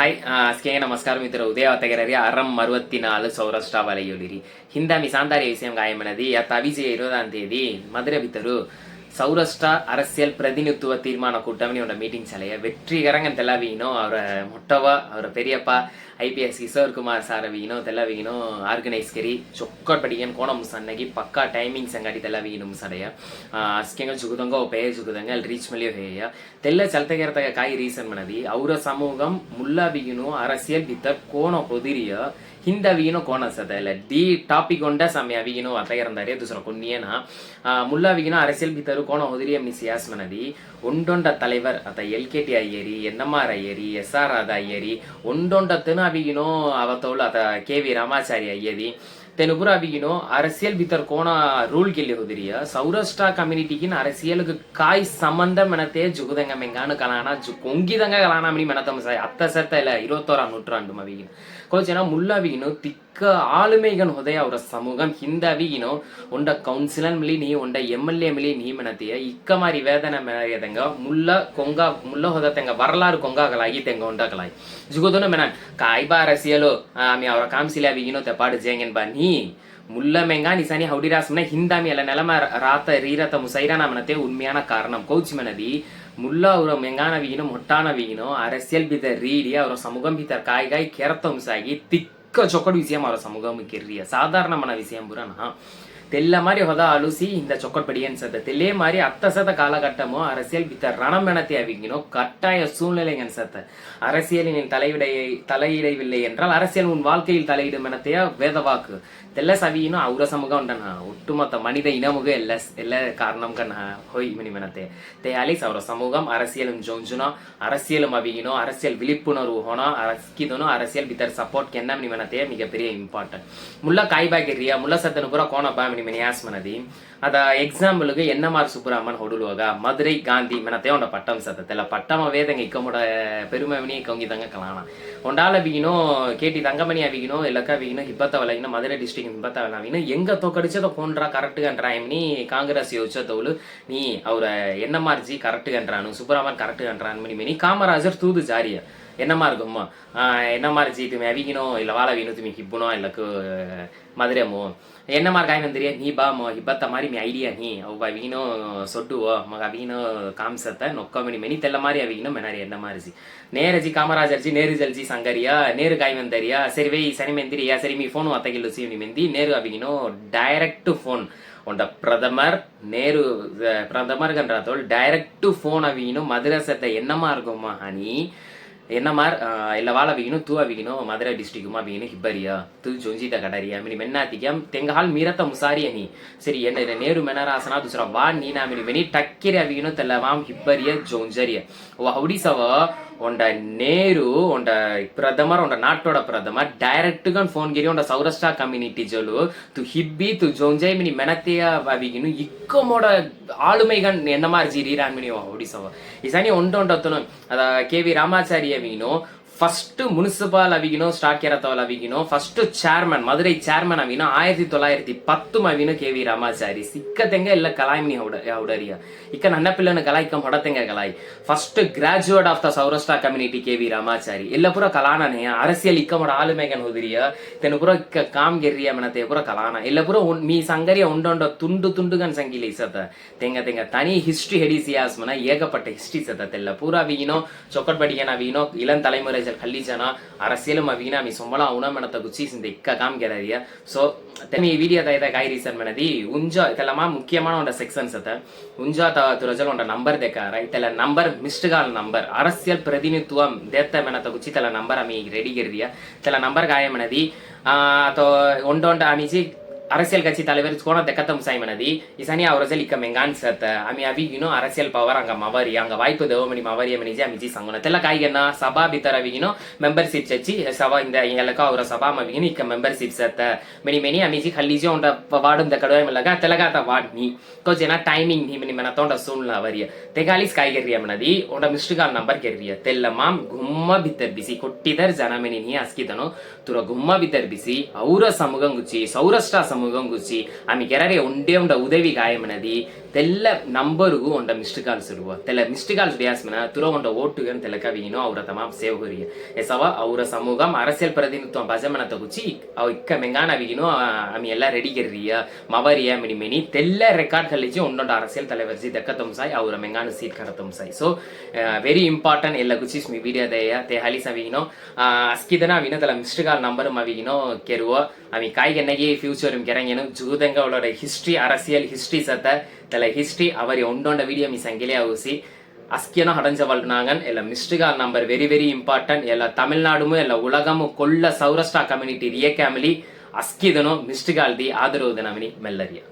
hi ಸ್ಕೇ ನಮಸ್ಕಾರ ಮಿತ್ರ ಉದಯ ತೆಗೆರರಿ ಅರಂ 64 ಸೌರಾಷ್ಟ್ರ ವಲಯೊಳಿರಿ ಹಿಂದ ಮಿಸಾಂದಾರಿ ವಿಷயம் காயமனது தவிஜய 20ஆம் தேதி மதுரை வித்தரு சௌராஷ்டிர அரசியல் பிரதிநிதித்துவ தீர்மான கூட்டம் ஒன்ற மீட்டிங் சலைய வெற்றிகரங்க தெல்லாவீனோ அவரை மொட்டவா அவரை பெரியப்பா IPS ಕಿಶೋರ್ ಕುಮಾರ್ ಸಾರವೀನೋ ತೆಲ್ಲವೀನೋ ಆರ್ಗನೈಸ್ ಕರಿ ಚೊಕ್ಕಟ್ ಬಡಿಯನ್ ಕೋಣ ಮುಸನ್ನಗಿ ಪಕ್ಕಾ ಟೈಮಿಂಗ್ ಸಂಗಡಿ ತೆಲ್ಲವೀನೋ ಮುಸಡೆಯ ಅಸ್ಕೆಂಗ ಜುಗುದಂಗ ಒಪೇ ಜುಗುದಂಗ ಅಲ್ಲಿ ರೀಚ್ ಮಲಿಯೋ ಹೇಯ ತೆಲ್ಲ ಚಲ್ತೆಗೆರತಗ ಕಾಯಿ ರೀಸನ್ ಮನದಿ ಅವರ ಸಮೂಹಂ ಮುಲ್ಲಾವಿಗಿನೋ அரசியல் ಬಿತ್ತರ್ ಕೋಣ ಹೊದಿರಿಯ ಹಿಂದವಿಗಿನೋ ಕೋಣ ಸದಲ್ಲ ದಿ ಟಾಪಿಕ್ ಒಂಡ ಸಮಯ ಅವಿಗಿನೋ ಅತಗೆರಂದಾರೆ ದುಸರ ಕೊನ್ನಿಯನ ಮುಲ್ಲಾವಿಗಿನೋ அரசியல் ಬಿತ್ತರು ಕೋಣ ಹೊದಿರಿಯ ಮಿಸಿಯಾಸ್ ಮನದಿ ஒண்டொண்ட தலைவர் அத்த LKT ஐயரி NMR ஐயரி SR ராதா ஐயரி ஒண்டொண்டத்துன்னு ಅವಿಗಿನೋ ಅವತ್ತವಳು ಅತ KV ರಾಮಾಚಾರಿ ಅಯ್ಯದಿ ತೆನುಪುರ ಅವಿಗಿನೋ அரசியல் ಬಿತ್ತರ್ ಕೋಣ ರೂಲ್ ಗೆಲ್ಲಿ ಹೋದಿರಿಯ ಸೌರಾಷ್ಟ್ರ ಕಮ್ಯುನಿಟಿಗಿನ அரசியலுக்கு ಕಾಯ್ ಸಂಬಂಧ ಮೆನತೆ ಜುಗುದಂಗ ಮೆಂಗಾನು ಕಲಾನ ಕೊಂಗಿದಂಗ ಕಲಾನ ಮನಿ ಮೆನತಮ ಸಾಯ ಅತ್ತ ಸತ್ತ ಇಲ್ಲ 21ஆம் நூற்றாண்டு ಅವಿಗಿನ ಕೋಚನ ಮುಲ್ಲಾವಿಗಿನೋ ತಿಕ್ಕ ಆಳುಮೆಗನ್ ಹೊದೆಯ ಅವರ ಸಮೂಹಂ ಹಿಂದವಿಗಿನೋ ಒಂಡ ಕೌನ್ಸಿಲರ್ ಮಿಲಿ ನೀ ಒಂಡ MLA ಮಿಲಿ ನೀ ಮೆನತೆಯ ಇಕ್ಕ ಮಾರಿ ವೇದನ ಮೆನಯದಂಗ ಮುಲ್ಲ ಹೊದತೆಂಗ வரலாறு கொங்காகலாகி தெங்க உண்டாகலாய் ஜுகுதோன மெனன் காய்பா அரசியலோ ஆமி அவர காம்சில அவிகினோ தெப்பாடு ஜேங்கன் பா நீ ಮುಲ್ಲ ಮೆಂಗಾ ನಿಸಾನಿ ಹೌಡಿರಾಸ್ಮನ ಹಿಂದಾಮಿ ಎಲ್ಲ ನೆಲಮ ರಾತ ರೀರತ ಮುಸೈರಾನ ಮನತೆ ಉನ್ಮೆಯಾನ ಕಾರಣಂ ಕೌಚ್ ಮನದಿ ಮುಲ್ಲ ಅವರ ಮೆಂಗಾನ ವಿಗಿನೋ ಮೊಟ್ಟಾನ ವಿಗಿನೋ அரசியல் ಬಿದ ರೀಡಿ ಅವರ ಸಮೂಹಂ ಬಿತರ ಕಾಯ್ಗಾಯ್ ಕೆರತಂಸಾಗಿ ತಿಕ್ಕ ಚೊಕಡು ವಿಷಯಂ ಅವರ ಸಮೂಹಂ ಕಿರ್ರಿಯ ಸಾಧಾರಣ ಮನ ವಿಷಯಂ ಬುರನ தெல்ல மாதிரி ஹொதா அலுசி இந்த சொக்கட்படி அன்சத தெல்லே மாதிரி அத்தசத காலகட்டமோ அரசியல் பித்த ரணம் எனத்தை அவிங்கினோ கட்டாய சூழ்நிலை அன்சத்த அரசியலின் தலையிடவில்லை என்றால் அரசியல் உன் வாழ்க்கையில் தலையிடும் எனத்தைய வேதவாக்கு தெல்ல சவியினோ அவர சமூகம் உண்டன ஒட்டுமொத்த மனித இனமுக ಎಲ್ಲ ಕಾರಣಂ ಕನ್ನ ಹೋಯ್ ಮನಿ ಮೆನತೆ ತೇ ಅಲಿಸ್ ಅವರ ಸಮೂಹಂ அரசியலும் ಜೋಂಜುನೋ அரசியலும் அவிகினோ அரசியல் விழிப்புணர்வு ஹோனோ அரஸ்கிதனோ அரசியல் பித்தர் சப்போர்ட் கென்ன மனி மெனತೆ மிகப்பெரிய இம்பார்ட்டன்ட் முல்ல காய்பாகிரியா முல்ல சத்தனு புற கோண ಮಿನಿಯಾಸ್ ಮನದಿ ಅದ ಎಕ್ಸಾಂಪಲ್ಗೆ NMR ಸುಬ್ರಹ್ಮಣ್ ಹೊಡುಲುವಾಗ ಮಧುರೈ ಗಾಂಧಿ ಮೆನತೆ ಒಂಡ ಪಟ್ಟಂ ಸತ್ತಲ್ಲ ಪಟ್ಟಮ ವೇದಂಗ ಇಕ್ಕಮುಡ ಪೆರುಮವಿನಿ ಕೊಂಗಿದಂಗ ಕಲಾಣ ಒಂಡಾಲ ಬಿಗಿನೋ ಕೇಟಿ தங்கமணி அவிகினோ இல்லக்கா விகினோ ಹಿಬ್ಬತ್ತವಲಗಿನೋ ಮಧುರೈ ಡಿಸ್ಟ್ರಿಕ್ಟ್ ಹಿಬ್ಬತ್ತವಲಗಿನೋ ಎಂಗ ತೋಕಡಿಚದ ಕೊಂಡ್ರ ಕರೆಕ್ಟ್ ಗಂಟ್ರ ಎಮ್ನಿ ಕಾಂಗ್ರೆಸ್ ಯೋಚತವಳು ನೀ ಅವರ NMR ಜಿ ಕರೆಕ್ಟ್ ಗಂಟ್ರಾನು ಸುಬ್ರಹ್ಮಣ್ ಕರೆಕ್ಟ್ ಗಂಟ್ರಾನ್ ಮಿನಿ ಕಾಮರಾಜರ್ ತೂದು ಜಾರಿಯ NMR ಗುಮ್ಮ NMR ಜಿ ತುಮಿ ಅವಿಗಿನೋ ಇಲ್ಲ ವಾಳವಿನೋ ತುಮಿ ಹಿಬ್ಬುನೋ ಇಲ್ಲಕ ಮಧುರೆಮೋ NMR काय म्हणते नी बा मग हिब्बत्ता मारी मी आयडिया नी अव अविगिनो ಸೊಡ್ಡುವ ಮಗ ಅವಿಗಿನೋ ಕಾಮ್ಸತ್ತ ನೊಕ್ಕಮಣಿ ಮೆನಿ ತೆಲ್ಲ ಮಾರಿ ಅವಿಗಿನೋ ಮೆನಾರಿ NMR ಜಿ ನೇರಜಿ ಕಾಮರಾಜರ್ಜಿ ನೇರು ಜಲ್ಜಿ ಸಂಗರಿಯಾ ನೇರು ಕಾಯಿ ಮೆಂದರಿಯಾ ಸರಿ ವೈ ಸರಿ ಮೆಂದಿರಿಯಾ ಸರಿ ಮೀ ಫೋನ್ ಅತ್ತಗಿಲ್ಲು ಸಿ ಮೆಂದಿ ನೇರು ಅವಿಗಿನೋ ಡೈರೆಕ್ಟ್ ಫೋನ್ ಒಂದ ಪ್ರಥಮರ್ ಗಂಡ್ರಾತೋಳ್ ಡೈರೆಕ್ಟ್ ಫೋನ್ ಅವಿಗಿನೋ ಮದ್ರಸದ NMR ಗೊಮ್ಮ ಹನಿ NMR ಇಲ್ಲ ವಾಳ ವಿಗಿನೋ ತೂ ಅವಿಗಿನೋ ಮಧುರೈ ಡಿಸ್ಟ್ರಿಕ್ಟ್ ಮಾ ವಿಗಿನೋ ಹಿಬ್ಬರಿಯಾ ತೂ ಜೊಂಜಿದ ಗಡರಿಯಾ ಮಿನಿ ಮೆನ್ನಾತಿಗೆ ತೆಂಗ ಹಾಲ್ ಮೀರತ ಮುಸಾರಿಯ ನೀ ಸರಿ ಎನ್ನ ನೇರು ಮೆನರಾಸನ ದುಸರ ವಾ ನೀನಾ ಮಿನಿ ಮೆನಿ ಟಕ್ಕಿರಿ ಅವಿಗಿನೋ ತೆಲ್ಲ ಮಾಮ್ ಹಿಬ್ಬರಿಯ ಜೊಂಜರಿಯ ವ ಹೌಡಿಸವ ಒಂಡ ನೇರು ಒಂಡ ಪ್ರಥಮರ್ ಒಂಡ ನಾಟೋಡ ಪ್ರಥಮರ್ ಡೈರೆಕ್ಟ್ ಗನ್ ಫೋನ್ ಗಿರಿ ಒಂಡ ಸೌರಾಷ್ಟ್ರ ಕಮ್ಯುನಿಟಿ ಜೋಲು ತು ಹಿಬ್ಬಿ ತು ಜೋಂಜೈ ಮಿನಿ ಮೆನತೆಯ ಅವಿಗಿನು ಇಕ್ಕ ಮೋಡ ಆಳುಮೈಗನ್ NMR ಜಿ ರೀರಾನ್ ಮಿನಿ ಹೊಡಿಸವ ಇಸಾನಿ ಒಂಡೊಂಡತ್ತನು ಅದ KV ರಾಮಾಚಾರಿ ಅವಿಗಿನೋ ಫಸ್ಟ್ ಮುನ್ಸಿಪಲ್ ಅವಿಗಿನೋ ಸ್ಟಾರ್ಟ್ ಕೆರತವಲ್ ಅವಿಗಿನೋ ಫಸ್ಟ್ ಚೇರ್ಮನ್ ಮಧುರೈ ಚೇರ್ಮನ್ ಅವಿನೋ 1910 ಅವಿನೋ KV ರಾಮಾಚಾರಿ ಸಿಕ್ಕತೆಂಗ ಎಲ್ಲ ಕಲಾಯ್ ಮಿನಿ ಹೌಡರಿಯ ಇಕ್ಕ ನನ್ನ ಪಿಲ್ಲನ ಕಲಾಯ್ ಕಮ್ ಹೊಡತೆಂಗ ಕಲಾಯ್ first graduate of the Saurashtra community KV Ramachari ಎಲ್ಲ ಪುರ ಕಲಾನನೆ அரசியல் ಇಕ್ಕ ಮೊಡ ಆಲುಮೆಗನ್ ಹೋದಿರಿಯ ತೆನು ಪುರ ಕಾಮ್ಗೆರಿಯ ಮನತೆ ಪುರ ಕಲಾನ ಎಲ್ಲ ಪುರ ಮೀ ಸಂಗರಿಯ ಉಂಡೊಂಡ ತುಂಡುಗನ್ ಸಂಗಿಲಿ ಸತ ತೆಂಗ ತನಿ ಹಿಸ್ಟ್ರಿ ಹೆಡಿಸಿಯಾಸ್ ಮನ ಏಕಪಟ್ಟ ಹಿಸ್ಟ್ರಿ ಸತ ತೆಲ್ಲ ಪೂರ ಅವಿಗಿನೋ ಚೊಕ್ಕಟ್ ಬಡಿಗೆನ ಅವಿಗಿನೋ ಇಳಂ ತಲೆಮುರೆ ಖಲ್ಲಿ ಜನ அரசியலும் ಅವಿಗಿನ ಮಿ ಸೊಂಬಳ ಉಣ ಮನತ ಗುಚ್ಚಿ ಸಿಂದ ಇಕ್ಕ ಕಾಮ್ ಗೆರಿಯ ಸೊ ತೆಮಿ ವಿಡಿಯೋ ದ ಕಾಯಿ ರೀಸನ್ ಮನದಿ ಉಂಜ ಇದೆಲ್ಲ ಮುಖ್ಯமான ಒಂದ ಸೆಕ್ಷನ್ಸ್ ಅತ ಉಂಜ ತುರಜಲ್ ಒಂದ ನಂಬರ್ ದೇಕಾರ ಇದೆಲ್ಲ ನಂಬರ್ ಮಿಸ್ಡ್ ಕಾಲ್ ನಂಬರ್ அரசியல் பிரதிநிதித்துவம் ದೇತ್ತ ಮನತ ಗುಚ್ಚಿ ತಲ ನಂಬರ್ ಅಮಿ ರೆಡಿ ಗೆರಿಯ ತಲ ನಂಬರ್ ಗಾಯ ಮನದಿ ಅಥವಾ ಒಂಡೊಂಡ ಅಮಿಜಿ அரசியல் கட்சி தலைவர் கோண தெக்கத்தம் சாய்மனதி இசனி அவரஜல் இக்க மெங்கான் சத்த அமி அவிகினோ அரசியல் பவர் அங்க மவரி அங்க வாய்ப்பு தேவமணி மவரிய ಮನಿಜಿ ಅಮಿಜಿ ಸಂಗುಣ ತೆಲ್ಲ ಕಾಯಿಗೆನ ಸಭಾ ಬಿತರ ಅವಿಗಿನೋ ಮೆಂಬರ್ಶಿಪ್ ಚಚ್ಚಿ ಸಭಾ ಇಂದ ಎಲ್ಲಕ ಅವರ ಸಭಾ ಮವಿಗಿನ ಇಕ್ಕ ಮೆಂಬರ್ಶಿಪ್ ಸತ್ತ ಮೆನಿ ಅಮಿಜಿ ಖಲ್ಲಿಜಿ ಒಂದ ವಾರ್ಡ್ ದ ಕಡವೆ ಮಲಗ ತೆಲಗಾತ ವಾರ್ಡ್ ನೀ ಕೋ ಜನ ಟೈಮಿಂಗ್ ನೀ ಮೆನಿ ಮನ ತೋಂಡ ಸೂಳ್ನ ಅವರಿಯ ತೆಗಾಲಿಸ್ ಕಾಯಿಗೆರಿಯ ಮನದಿ ಒಂದ ಮಿಸ್ಡ್ ಕಾಲ್ ನಂಬರ್ ಗೆರಿಯ ತೆಲ್ಲ ಮಾಮ್ ಗುಮ್ಮ ಬಿತ್ತರ್ ಬಿಸಿ ಕೊಟ್ಟಿದರ್ ಜನ ಮೆನಿ ನೀ ಅಸ್ಕಿದನೋ ತುರ ಗುಮ್ಮ ಬಿತ್ತರ್ ಬಿಸಿ ಅವರ ಸಮೂಹಂ ಗುಚ್ಚಿ ಸೌರಾಷ್ಟ್ರ ಸಮೂಹಂ ಗುಚ್ಚಿ ಆಮಿ ಕೆರರೆ ಒಂದೇ ಉಂಡ ಉದವಿ ಗಾಯಮನದಿ ತೆಲ್ಲ ನಂಬರ್ಗೂ ಒಂದ ಮಿಸ್ಡ್ ಕಾಲ್ಸ್ ಇರುವ ತೆಲ್ಲ ಮಿಸ್ಡ್ ಕಾಲ್ಸ್ ಡಿಯಾಸ್ಮನ ತುರ ಒಂದ ಓಟುಗನ್ ತೆಲಕವಿನೋ ಅವರ ತಮಾಂ ಸೇವ್ ಹೊರಿಯ ಎಸವ ಅವರ ಸಮೂಹಂ அரசியல் பிரதிநிதித்துவம் பஜமனத்தை குச்சி அவ இக்க மெங்கான அவிகினோ அமி எல்லாம் ரெடி கெறிய மவரியா மினி மினி தெல்ல ரெக்கார்ட் கழிச்சு ஒன்னொண்ட அரசியல் தலைவர் ஜி ದಕ್ಕತಂ ಸಾಯಿ ಅವರ ಮೆಂಗಾನ ಸೀಟ್ ಕರತಂ ಸಾಯಿ ಸೊ ವೆರಿ ಇಂಪಾರ್ಟೆಂಟ್ ಎಲ್ಲ ಗುಚಿಸ್ ಮಿ ವಿಡಿಯೋ ದಯ te halis avigino askidana avina tala missed call number avigino keruwa ami kai gennage future im kerangenu judenga avloda history arasiyal history sata tala history avari ondonda video mi sangele avusi askiyana hadancha valnagan ella missed call number very very important ella tamil nadumu ella ulagamu kolla saurashtra community riya family askidano missed call di aadaru danamini mellariya